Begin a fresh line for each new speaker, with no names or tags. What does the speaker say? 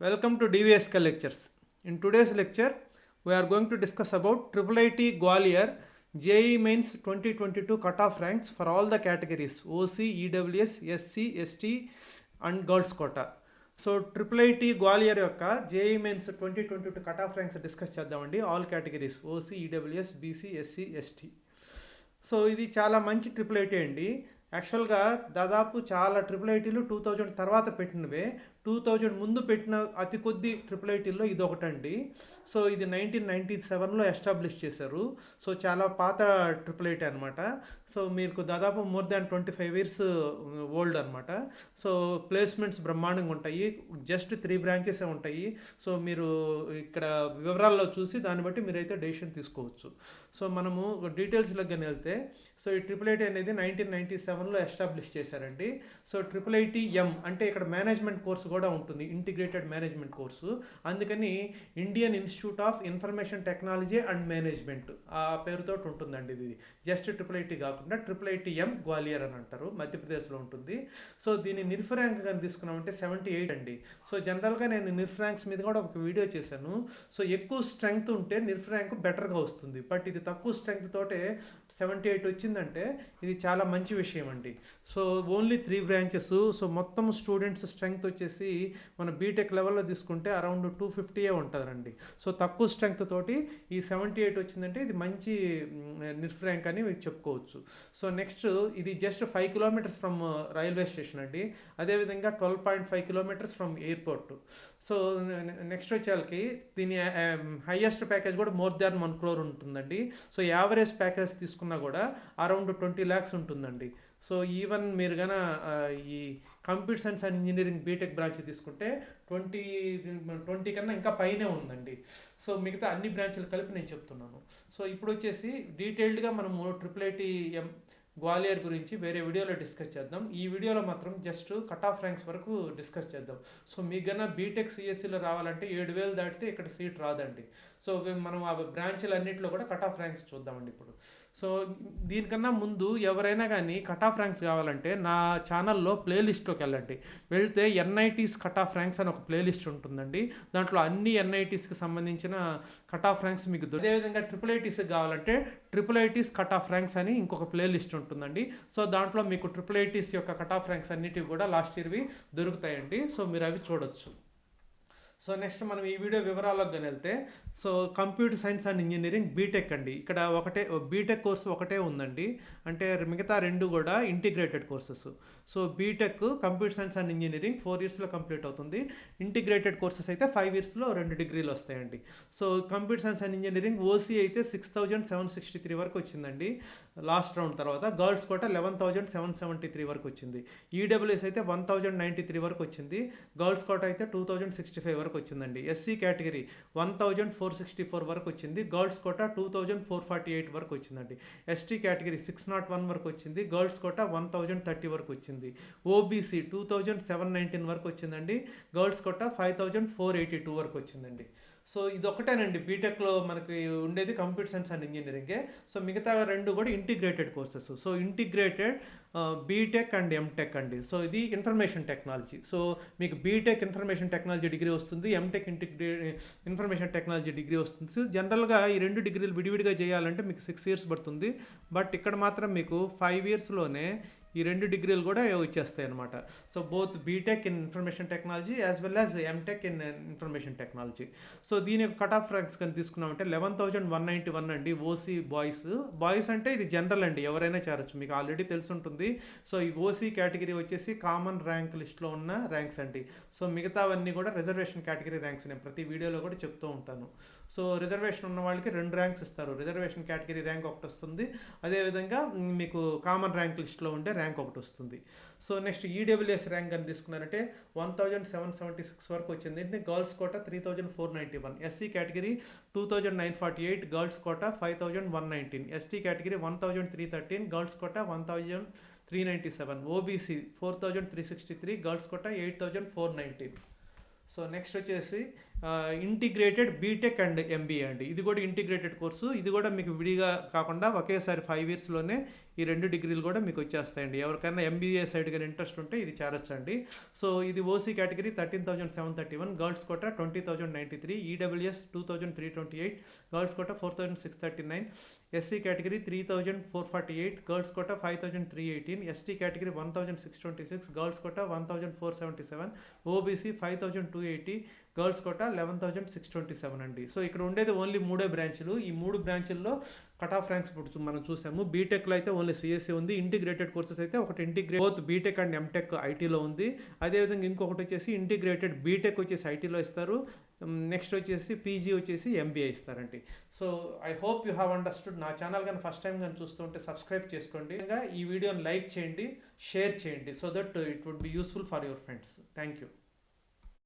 Welcome to DVSK lectures. In today's lecture, we are going to discuss about IIIT Gwalior JEE Mains 2022 cutoff ranks for all the categories OC, EWS, SC, ST and Girls Quota. So IIIT Gwalior యొక్క JEE mains 2022 cut off ranks discuss చేద్దామండి. All categories OC, EWS, BC, SC, ST. So ఇది చాలా మంచి IIIT అండి. యాక్చువల్గా దాదాపు చాలా IIITలు 2000 తర్వాత పెట్టినవే. 2000 ముందు పెట్టిన అతి కొద్ది IIITల్లో ఇది ఒకటండి. సో ఇది 1997లో ఎస్టాబ్లిష్ చేశారు. సో చాలా పాత IIIT అనమాట. సో మీకు దాదాపు మోర్ దాన్ 25 ఇయర్స్ ఓల్డ్ అనమాట. సో ప్లేస్మెంట్స్ బ్రహ్మాండంగా ఉంటాయి. జస్ట్ 3 బ్రాంచెస్ ఉంటాయి. సో మీరు ఇక్కడ వివరాల్లో చూసి దాన్ని బట్టి మీరైతే డెసిషన్ తీసుకోవచ్చు. సో మనము డీటెయిల్స్లోకి కానీ వెళ్తే, సో ఈ IIIT అనేది 1997లో ఎస్టాబ్లిష్ చేశారండి. సో IIIT-M అంటే ఇక్కడ మేనేజ్మెంట్ కోర్సు కూడా ఉంటుంది, ఇంటిగ్రేటెడ్ మేనేజ్మెంట్ కోర్సు. అందుకని Indian institute of information technology and management ఆ పేరుతో ఉంటుందండి. ఇది జస్ట్ IIIT కాకుండా IIIT-M గ్వాలియర్ అని అంటారు, మధ్యప్రదేశ్లో ఉంటుంది. సో దీని నిర్ఫ్ ర్యాంక్ కానీ తీసుకున్నామంటే 78 అండి. సో జనరల్గా నేను నిర్ఫ్ ర్యాంక్స్ మీద కూడా ఒక వీడియో చేశాను. సో ఎక్కువ స్ట్రెంగ్త్ ఉంటే నిర్ఫ్ ర్యాంక్ బెటర్గా వస్తుంది. బట్ ఇది తక్కువ స్ట్రెంగ్త్ తోటే 78 వచ్చిందంటే ఇది చాలా మంచి విషయం అండి. So only 3 branches. సో మొత్తం స్టూడెంట్స్ స్ట్రెంగ్త్ వచ్చేసి మన బీటెక్ లెవెల్లో తీసుకుంటే అరౌండ్ 250 ఉంటుందండి. సో తక్కువ స్ట్రెంగ్త్ తోటి ఈ 78 వచ్చిందంటే ఇది మంచి నిర్ఫ్ ర్యాంక్ అని చెప్పుకోవచ్చు. సో నెక్స్ట్ ఇది just 5 kilometres from railway station అండి. అదేవిధంగా 12.5 kilometres from airport. So next వచ్చేకి దీని హైయెస్ట్ ప్యాకేజ్ కూడా మోర్ దాన్ 1 crore ఉంటుందండి. సో యావరేజ్ ప్యాకేజ్ తీసుకున్నా కూడా అరౌండ్ 20 lakhs ఉంటుందండి. సో ఈవెన్ మీరు కన ఈ computer science and engineering BTech branch తీసుకుంటే 20 కన్నా ఇంకా పైనే ఉందండి. సో మిగతా అన్ని బ్రాంచ్లు కలిపి నేను చెప్తున్నాను. సో ఇప్పుడు వచ్చేసి డీటెయిల్డ్గా మనము IIIT-M గ్వాలియర్ గురించి వేరే వీడియోలో డిస్కస్ చేద్దాం. ఈ వీడియోలో మాత్రం జస్ట్ కట్ ఆఫ్ ర్యాంక్స్ వరకు డిస్కస్ చేద్దాం. సో మీకు కన్నా బీటెక్ సిఎస్సిలో రావాలంటే 7,000 దాటితే ఇక్కడ సీట్ రాదండి. సో మనం ఆ బ్రాంచ్లు అన్నింటిలో కూడా కట్ ఆఫ్ ర్యాంక్స్ చూద్దామండి ఇప్పుడు. సో దీనికన్నా ముందు ఎవరైనా కానీ కట్ ఆఫ్ ర్యాంక్స్ కావాలంటే నా ఛానల్లో ప్లేలిస్ట్లోకి వెళ్ళండి. వెళ్తే ఎన్ఐటీస్ కట్ ఆఫ్ ర్యాంక్స్ అని ఒక ప్లేలిస్ట్ ఉంటుందండి. దాంట్లో అన్ని ఎన్ఐటీస్కి సంబంధించిన కట్ ఆఫ్ ర్యాంక్స్ మీకు అదేవిధంగా IIITస్కి కావాలంటే IIITస్ కట్ ఆఫ్ ర్యాంక్స్ అని ఇంకొక ప్లేలిస్ట్ ఉంటుందండి. సో దాంట్లో మీకు IIITస్ యొక్క కట్ ఆఫ్ ర్యాంక్స్ అన్నిటివి కూడా లాస్ట్ ఇయర్వి దొరుకుతాయండి. సో మీరు అవి చూడొచ్చు. సో నెక్స్ట్ మనం ఈ వీడియో వివరాల్లోకి కానీ వెళ్తే, so computer science and engineering BTech అండి. ఇక్కడ బీటెక్ కోర్సు ఒకటే ఉందండి. అంటే మిగతా 2 కూడా integrated courses. So BTech computer science and engineering 4 yearsలో కంప్లీట్ అవుతుంది. ఇంటిగ్రేటెడ్ కోర్సెస్ అయితే 5 yearsలో 2 degrees వస్తాయండి. So computer science and engineering OC అయితే 6,763 వరకు వచ్చిందండి లాస్ట్ రౌండ్. తర్వాత గర్ల్స్ కోట 11,773 వరకు వచ్చింది. ఈడబ్ల్యూఎస్ అయితే 1,093 వరకు వచ్చింది. గర్ల్స్ కోట అయితే 2,065 వరకు వచ్చిందండి. ఎస్సీ కేటగిరీ 1,464 వరకు వచ్చింది. గర్ల్స్ కోట 2,448 వరకు వచ్చిందండి. ఎస్టీ కేటగిరీ 601 వరకు వచ్చింది. గర్ల్స్ కోట 1,030 వరకు వచ్చింది. ఓబీసీ 2,719 వరకు వచ్చిందండి. గర్ల్స్ కోట 5,482 వరకు వచ్చిందండి. సో ఇది ఒకటేనండి బీటెక్లో మనకి ఉండేది కంప్యూటర్ సైన్స్ అండ్ ఇంజనీరింగే. సో మిగతా 2 కూడా integrated courses. So integrated BTech and MTech అండి. సో ఇది ఇన్ఫర్మేషన్ టెక్నాలజీ. సో మీకు బీటెక్ ఇన్ఫర్మేషన్ టెక్నాలజీ డిగ్రీ వస్తుంది, ఎంటెక్ ఇన్ఫర్మేషన్ టెక్నాలజీ డిగ్రీ వస్తుంది. సో జనరల్గా ఈ 2 degrees విడివిడిగా చేయాలంటే మీకు 6 years పడుతుంది. బట్ ఇక్కడ మాత్రం మీకు 5 yearsలోనే ఈ 2 degrees కూడా వచ్చేస్తాయి అనమాట. So both BTech in information technology as well as MTech in information technology. So దీని యొక్క కట్ ఆఫ్ ర్యాంక్స్ కానీ తీసుకున్నామంటే 11,191 అండి. ఓసీ బాయ్స్ అంటే ఇది జనరల్ అండి, ఎవరైనా చేరొచ్చు, మీకు ఆల్రెడీ తెలిసి ఉంటుంది. సో ఈ ఓసీ కేటగిరీ వచ్చేసి కామన్ ర్యాంక్ లిస్ట్లో ఉన్న ర్యాంక్స్ అండి. సో మిగతావన్నీ కూడా రిజర్వేషన్ కేటగిరీ ర్యాంక్స్. నేను ప్రతి వీడియోలో కూడా చెప్తూ ఉంటాను. సో రిజర్వేషన్ ఉన్న వాళ్ళకి 2 ర్యాంక్స్ ఇస్తారు. రిజర్వేషన్ కేటగిరీ ర్యాంక్ ఒకటి వస్తుంది, అదేవిధంగా మీకు కామన్ ర్యాంక్ లిస్ట్లో ఉండే ర్యాంక్ ఒకటి వస్తుంది. సో నెక్స్ట్ ఈడబ్ల్యూఎస్ ర్యాంక్ అని తీసుకున్నారంటే 1,776 వరకు వచ్చింది. Girls quota 3,491, SC category 2,948, girls quota 5,119, ST category 1,313, girls quota 1,397, OBC 4,363, girls quota 8,419. So next వచ్చేసి ఇంటిగ్రేటెడ్ బీటెక్ అండ్ ఎంబీఏ అండి. ఇది కూడా ఇంటిగ్రేటెడ్ కోర్సు. ఇది కూడా మీకు విడిగా కాకుండా ఒకేసారి 5 ఇయర్స్లోనే ఈ 2 డిగ్రీలు కూడా మీకు వచ్చేస్తాయండి. ఎవరికైనా ఎంబీఏ సైడ్ కానీ ఇంట్రెస్ట్ ఉంటే ఇది చేరొచ్చండి. సో ఇది OC category 13,731, girls quota 20,093, EWS 2,328, girls quota 4,639, SC category 3,448, girls quota 5,318, ST category 1,626, girls quota 1,477, OBC 5,280, girls quota 11,627 అండి. సో ఇక్కడ ఉండేది ఓన్లీ 3 బ్రాంచ్లు. ఈ 3 బ్రాంచుల్లో కట్ ఆఫ్ ర్యాంక్స్ ఇప్పుడు మనం చూసాము. బీటెక్లో అయితే ఓన్లీ సిఎస్సి ఉంది. ఇంటిగ్రేటెడ్ కోర్సెస్ అయితే ఒకటి బోత్ బీటెక్ అండ్ ఎంటెక్ ఐటీలో ఉంది. అదేవిధంగా ఇంకొకటి వచ్చేసి ఇంటిగ్రేటెడ్ బీటెక్ వచ్చేసి ఐటీలో ఇస్తారు. నెక్స్ట్ వచ్చేసి పీజీ వచ్చేసి ఎంబీఏ ఇస్తారండి. So I hope you have understood. నా ఛానల్ కానీ ఫస్ట్ టైం కానీ చూస్తుంటే సబ్స్క్రైబ్ చేసుకోండి. ఇంకా ఈ వీడియోని లైక్ చేయండి, షేర్ చేయండి, so that it would be useful for your friends. Thank you.